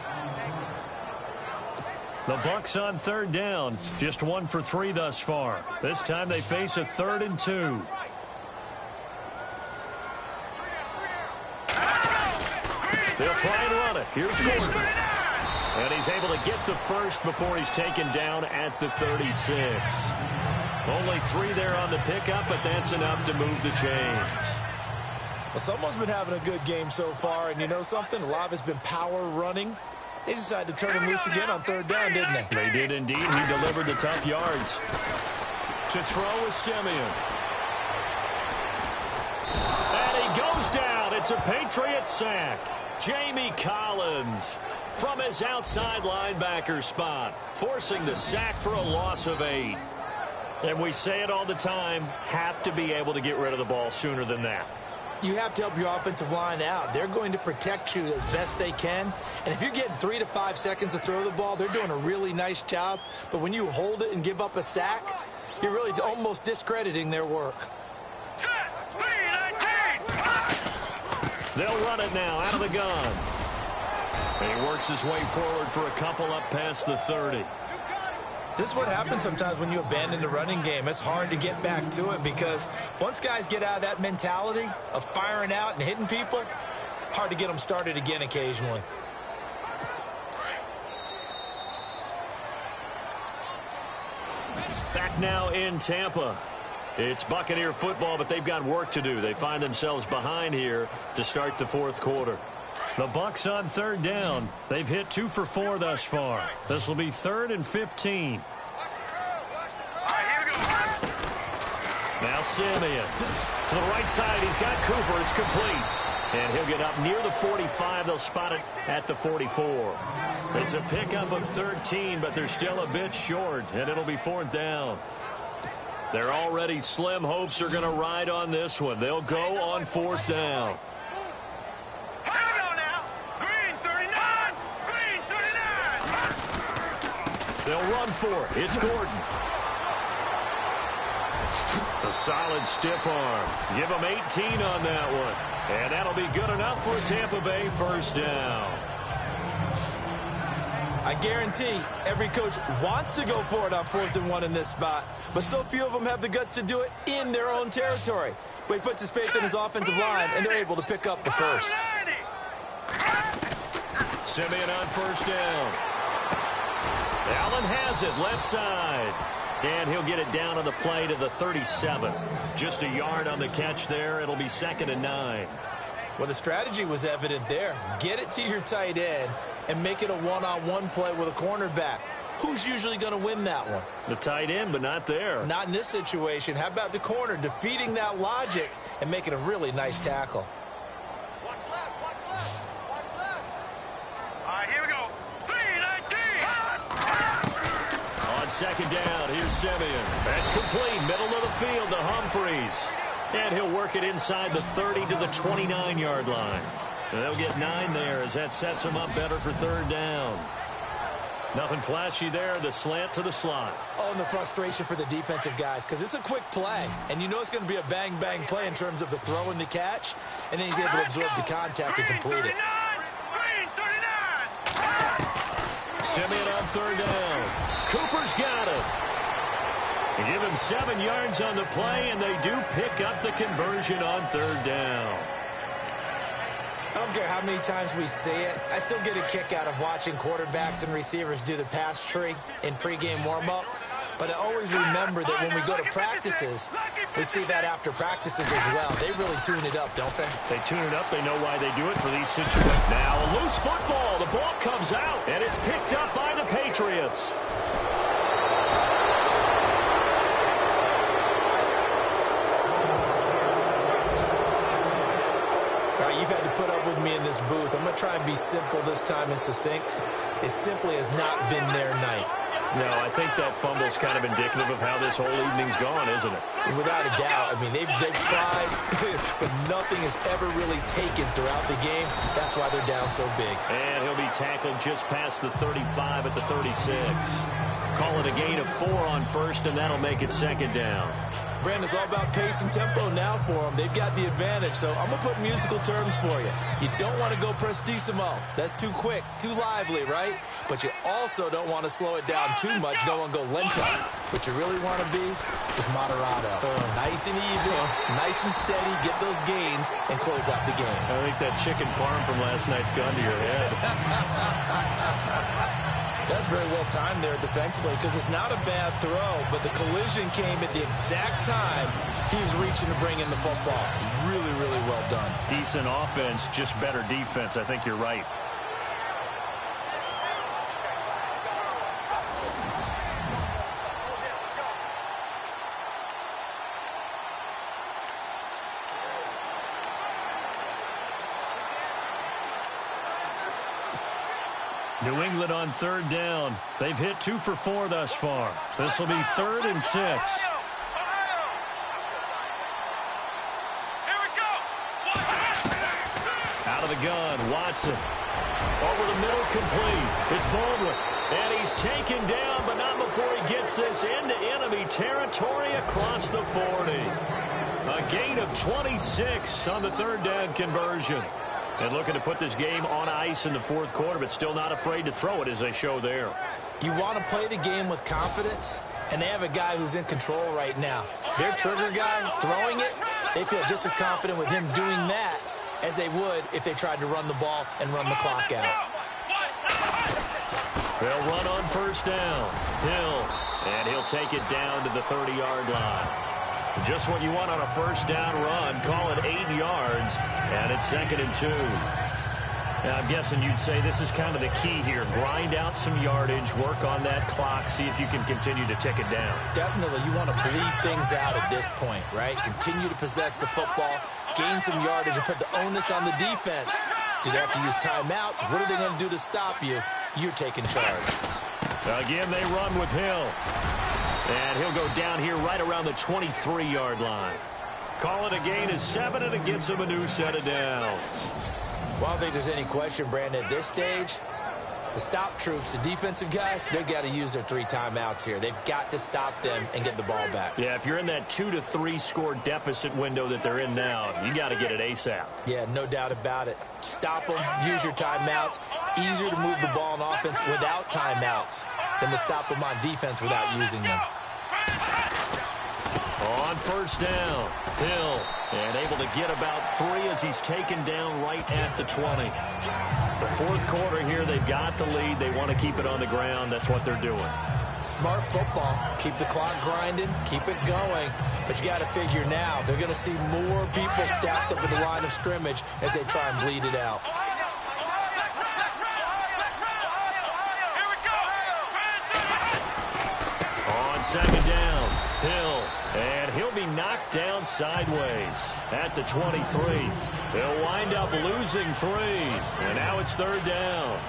The Bucs on third down, just 1 for 3 thus far. This time they face a 3rd and 2. They'll try and run it. Here's Gordon. And he's able to get the first before he's taken down at the 36. Only 3 there on the pickup, but that's enough to move the chains. Well, someone's been having a good game so far, and you know something? A lot of it's been power running. They decided to turn him loose again on third down, didn't they? They did indeed. He delivered the tough yards. To throw is Simeon. And he goes down. It's a Patriot sack. Jamie Collins from his outside linebacker spot, forcing the sack for a loss of 8. And we say it all the time, have to be able to get rid of the ball sooner than that. You have to help your offensive line out. They're going to protect you as best they can. And if you're getting 3 to 5 seconds to throw the ball, they're doing a really nice job. But when you hold it and give up a sack, you're really almost discrediting their work. They'll run it now out of the gun. And he works his way forward for a couple up past the 30. This is what happens sometimes when you abandon the running game. It's hard to get back to it because once guys get out of that mentality of firing out and hitting people, hard to get them started again occasionally. Back now in Tampa. It's Buccaneer football, but they've got work to do. They find themselves behind here to start the 4th quarter. The Bucs on third down. They've hit 2 for 4 thus far. This will be 3rd and 15. Now Simeon. To the right side, he's got Cooper. It's complete. And he'll get up near the 45. They'll spot it at the 44. It's a pickup of 13, but they're still a bit short, and it'll be 4th down. Their already slim hopes are going to ride on this one. They'll go on 4th down. They'll run for it. It's Gordon. A solid stiff arm. Give him 18 on that one. And that'll be good enough for a Tampa Bay 1st down. I guarantee every coach wants to go for it on 4th and 1 in this spot, but so few of them have the guts to do it in their own territory. But he puts his faith in his offensive line, and they're able to pick up the first. Simeon on 1st down. Allen has it left side. And he'll get it down on the play to the 37. Just a yard on the catch there. It'll be 2nd and 9. Well, the strategy was evident there. Get it to your tight end and make it a one-on-one play with a cornerback. Who's usually going to win that one? The tight end, but not there. Not in this situation. How about the corner defeating that logic and making a really nice tackle? Watch left, watch left, watch left. All right, here we go. 3-19. On 2nd down, here's Simeon. That's complete. Middle of the field to Humphreys. And he'll work it inside the 30 to the 29-yard line. And they'll get 9 there as that sets them up better for 3rd down. Nothing flashy there. The slant to the slot. Oh, and the frustration for the defensive guys, because it's a quick play. And you know it's going to be a bang-bang play in terms of the throw and the catch. And then he's able to absorb the contact and complete it. Simeon on 3rd down. Cooper's got it. They give him 7 yards on the play, and they do pick up the conversion on 3rd down. I don't care how many times we see it. I still get a kick out of watching quarterbacks and receivers do the pass tree in pregame warm-up. But I always remember that when we go to practices, we see that after practices as well. They really tune it up, don't they? They tune it up. They know why they do it for these situations. Now a loose football. The ball comes out, and it's picked up by the Patriots. You've had to put up with me in this booth. I'm going to try and be simple this time and succinct. It simply has not been their night. No, I think that fumble's kind of indicative of how this whole evening's gone, isn't it? Without a doubt. I mean, they've tried, but nothing has ever really taken throughout the game. That's why they're down so big. And he'll be tackled just past the 35 at the 36. Call it a gain of 4 on 1st, and that'll make it 2nd down. Brandon, it's all about pace and tempo now for them. They've got the advantage, so I'm going to put musical terms for you. You don't want to go prestissimo. That's too quick, too lively, right? But you also don't want to slow it down too much. You don't want to go lento. What you really want to be is moderato. Nice and even, nice and steady, get those gains, and close out the game. I think that chicken parm from last night's gone to your head. That's very well timed there defensively because it's not a bad throw, but the collision came at the exact time he was reaching to bring in the football. Really, really well done. Decent offense, just better defense. I think you're right. New England on 3rd down. They've hit 2 for 4 thus far. This will be 3rd and 6. Out of the gun, Watson. Over the middle, complete. It's Baldwin. And he's taken down, but not before he gets this into enemy territory across the 40. A gain of 26 on the 3rd down conversion. And looking to put this game on ice in the 4th quarter, but still not afraid to throw it as they show there. You want to play the game with confidence, and they have a guy who's in control right now. Their trigger guy throwing it, they feel just as confident with him doing that as they would if they tried to run the ball and run the clock out. They'll run on 1st down. Hill, and he'll take it down to the 30-yard line. Just what you want on a 1st down run. Call it 8 yards, and it's 2nd and 2. I'm guessing you'd say this is kind of the key here. Grind out some yardage, work on that clock, see if you can continue to tick it down. Definitely, you want to bleed things out at this point, right? Continue to possess the football, gain some yardage, and put the onus on the defense. Do they have to use timeouts? What are they going to do to stop you? You're taking charge. Again, they run with Hill. And he'll go down here right around the 23-yard line. Call it a gain of 7, and it gets him a new set of downs. Well, I don't think there's any question, Brandon, at this stage, the stop troops, the defensive guys, they've got to use their 3 timeouts here. They've got to stop them and get the ball back. Yeah, if you're in that 2 to 3 score deficit window that they're in now, you got to get it ASAP. Yeah, no doubt about it. Stop them, use your timeouts. Easier to move the ball on offense without timeouts than to stop them on defense without using them. On first down, Hill, and able to get about 3 as he's taken down right at the 20. The fourth quarter here, they've got the lead. They want to keep it on the ground. That's what they're doing. Smart football. Keep the clock grinding. Keep it going. But you got to figure now, they're going to see more people stacked up at the line of scrimmage as they try and bleed it out. On second down, Hill, and he'll be knocked down sideways at the 23. They'll wind up losing 3, and now it's third down.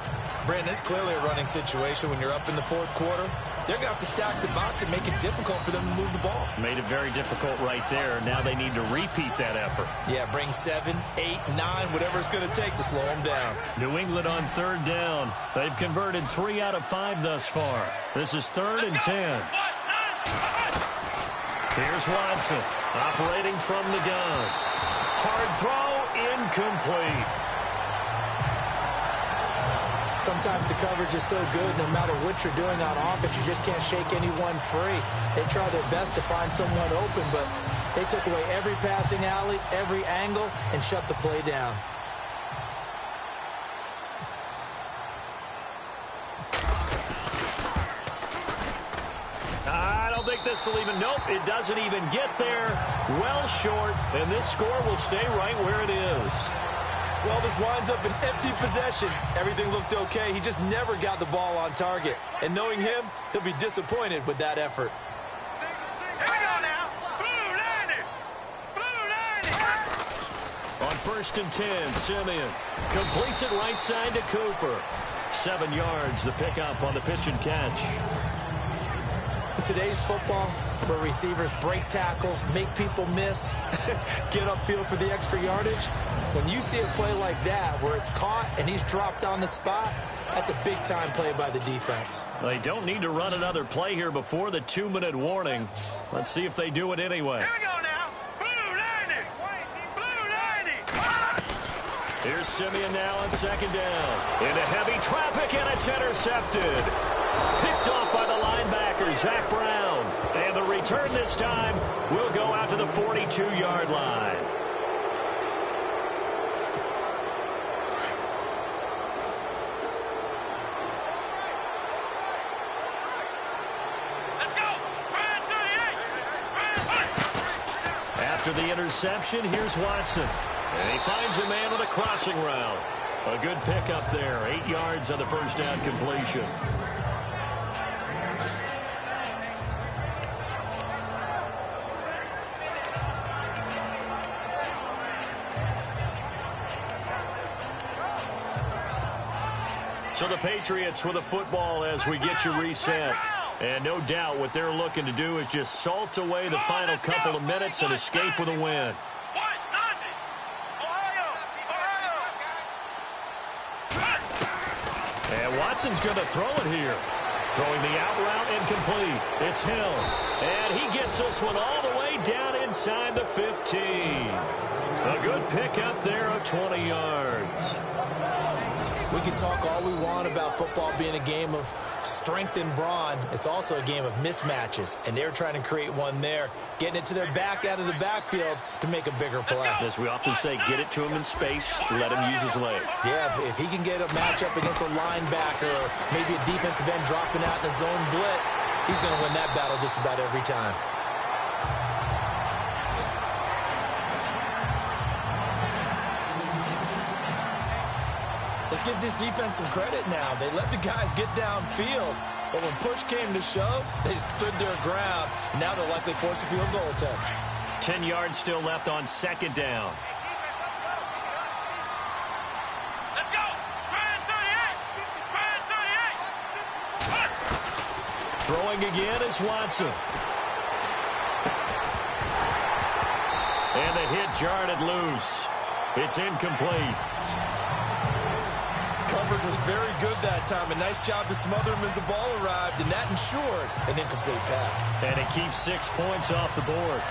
Brandon, it's clearly a running situation when you're up in the fourth quarter. They're going to have to stack the box and make it difficult for them to move the ball. Made it very difficult right there. Now they need to repeat that effort. Yeah, bring 7, 8, 9, whatever it's going to take to slow them down. New England on third down. They've converted 3 out of 5 thus far. This is 3rd and 10. Here's Watson operating from the gun. Hard throw, incomplete. Sometimes the coverage is so good, no matter what you're doing on offense, you just can't shake anyone free. They try their best to find someone open, but they took away every passing alley, every angle, and shut the play down. I don't think this will even, nope, it doesn't even get there. Well short, and this score will stay right where it is. Well, this winds up an empty possession. Everything looked okay. He just never got the ball on target. And knowing him, he'll be disappointed with that effort. Here we go now. Blue 90. On 1st and 10, Simeon completes it right side to Cooper. 7 yards, the pickup on the pitch and catch. In today's football, where receivers break tackles, make people miss, get upfield for the extra yardage, when you see a play like that where it's caught and he's dropped on the spot, that's a big-time play by the defense. They don't need to run another play here before the 2-minute warning. Let's see if they do it anyway. Here we go now. Blue 90. Here's Simeon now on 2nd down. Into heavy traffic, and it's intercepted. Picked off by the linebacker, Zach Brown. And the return this time will go out to the 42-yard line. Let's go. After the interception, here's Watson. And he finds a man with a crossing route. A good pickup there. 8 yards on the first down completion. So the Patriots with a football as we get you reset. And no doubt what they're looking to do is just salt away the final couple of minutes and escape with a win. And Watson's going to throw it here. Throwing the out route incomplete. It's Hill. And he gets this one all the way down inside the 15. A good pickup there of 20 yards. We can talk all we want about football being a game of strength and brawn. It's also a game of mismatches, and they're trying to create one there, getting it to their back out of the backfield to make a bigger play. As we often say, get it to him in space, let him use his leg. Yeah, if he can get a matchup against a linebacker or maybe a defensive end dropping out in a zone blitz, he's going to win that battle just about every time. give this defense some credit now. They let the guys get downfield, but when push came to shove, they stood their ground. Now they'll likely force a field goal attempt. 10 yards still left on second down. Let's go! Grand 38! Throwing again is Watson. And the hit jarred it loose. It's incomplete. Coverage was very good that time. A nice job to smother him as the ball arrived, and that ensured an incomplete pass. And it keeps 6 points off the board.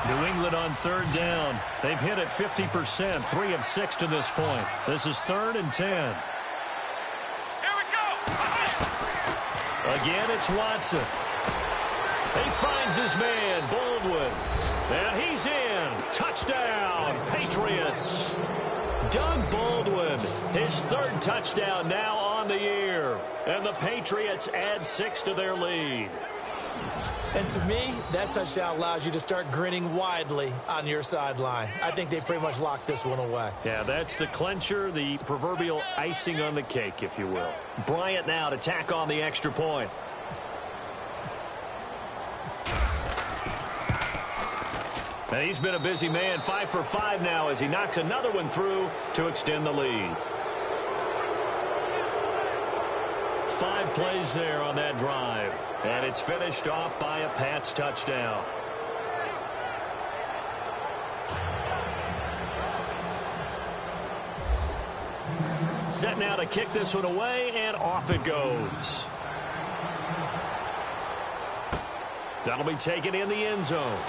New England on third down. They've hit it 50%, 3 of 6 to this point. This is 3rd and 10. Here we go! Again, it's Watson. He finds his man, Baldwin. And he's in. Touchdown, Patriots. Doug Baldwin, his 3rd touchdown now on the year. And the Patriots add 6 to their lead. And to me, that touchdown allows you to start grinning widely on your sideline. I think they pretty much locked this one away. Yeah, that's the clincher, the proverbial icing on the cake, if you will. Bryant now to tack on the extra point. And he's been a busy man, 5 for 5 now as he knocks another one through to extend the lead. 5 plays there on that drive. And it's finished off by a Pats touchdown. Set now to kick this one away, and off it goes. That'll be taken in the end zone.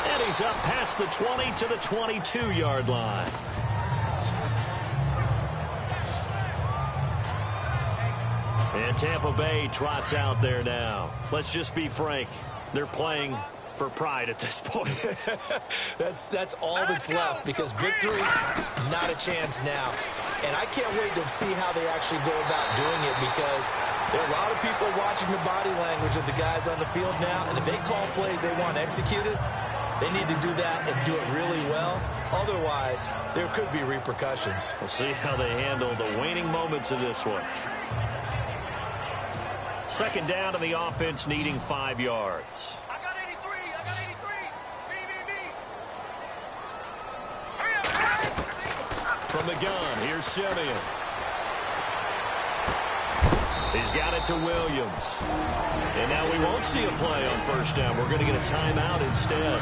And he's up past the 20 to the 22-yard line. And Tampa Bay trots out there now. Let's just be frank. They're playing for pride at this point. That's all that's left, because victory, not a chance now. And I can't wait to see how they actually go about doing it, because there are a lot of people watching the body language of the guys on the field now, and if they call plays they want executed, they need to do that and do it really well. Otherwise, there could be repercussions. We'll see how they handle the waning moments of this one. Second down to the offense, needing 5 yards. I got 83! I got 83! From the gun, here's Simeon. He's got it to Williams. And now we won't see a play on first down. We're going to get a timeout instead,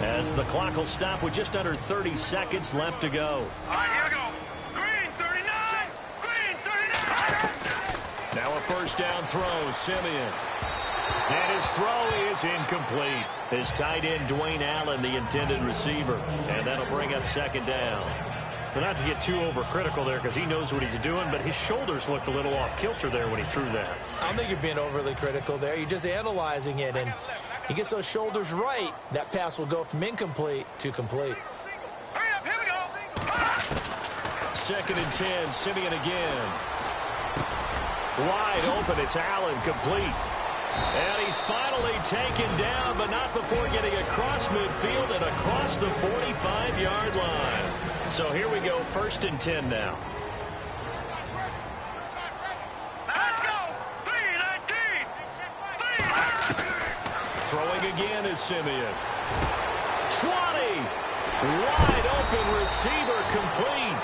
as the clock will stop with just under 30 seconds left to go. All right, here we go. Green 39! Green 39! Now a first down throw, Simeon. And his throw is incomplete. His tight end, Dwayne Allen, the intended receiver. And that'll bring up second down. But not to get too overcritical there, because he knows what he's doing, but his shoulders looked a little off kilter there when he threw that. I don't think you're being overly critical there. You're just analyzing it, and he gets those shoulders right. That pass will go from incomplete to complete. Hurry up, here we go! Second and 10, Simeon again. Wide open, it's Allen, complete. And he's finally taken down, but not before getting across midfield and across the 45-yard line. So here we go, first and 10 now. Let's go! 319! 319! Throwing again is Simeon. 20! Wide open receiver, complete.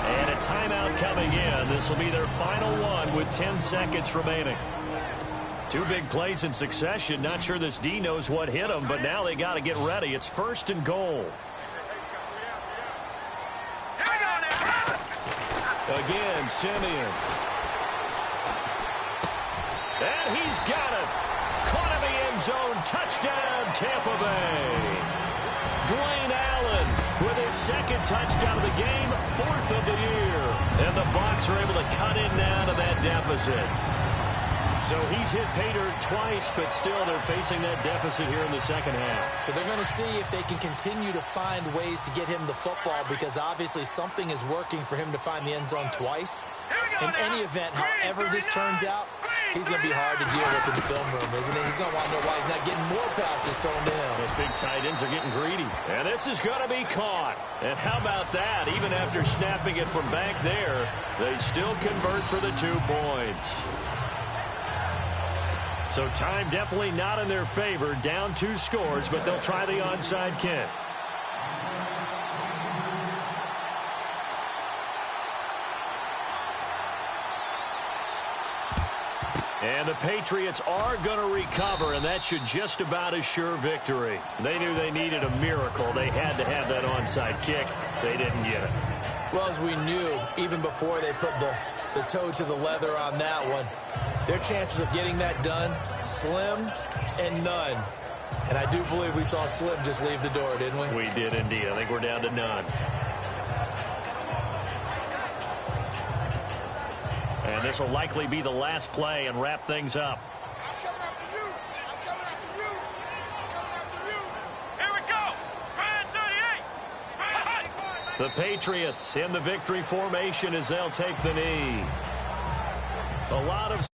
And a timeout coming in. This will be their final one with 10 seconds remaining. 2 big plays in succession. Not sure this D knows what hit him, but now they got to get ready. It's first and goal. Again, Simeon. And he's got it. Caught in the end zone. Touchdown, Tampa Bay. Dwayne Allen with his second touchdown of the game, 4th of the year. And the Bucs are able to cut in now to that deficit. So he's hit pay dirt twice, but still they're facing that deficit here in the second half. So they're going to see if they can continue to find ways to get him the football, because obviously something is working for him to find the end zone twice. In any event, however this turns out, he's going to be hard to deal with in the film room, isn't he? He's going to want to know why he's not getting more passes thrown to him. Those big tight ends are getting greedy. And this is going to be caught. And how about that? Even after snapping it from back there, they still convert for the 2 points. So time definitely not in their favor. Down 2 scores, but they'll try the onside kick. And the Patriots are going to recover, and that should just about assure victory. They knew they needed a miracle. They had to have that onside kick. They didn't get it. Well, as we knew, even before they put the toe to the leather on that one, their chances of getting that done, slim and none. And I do believe we saw Slim just leave the door, didn't we? We did indeed. I think we're down to none. And this will likely be the last play and wrap things up. I'm coming after you. I'm coming after you. I'm coming after you. Here we go. Brand 38. The Patriots in the victory formation as they'll take the knee. A lot of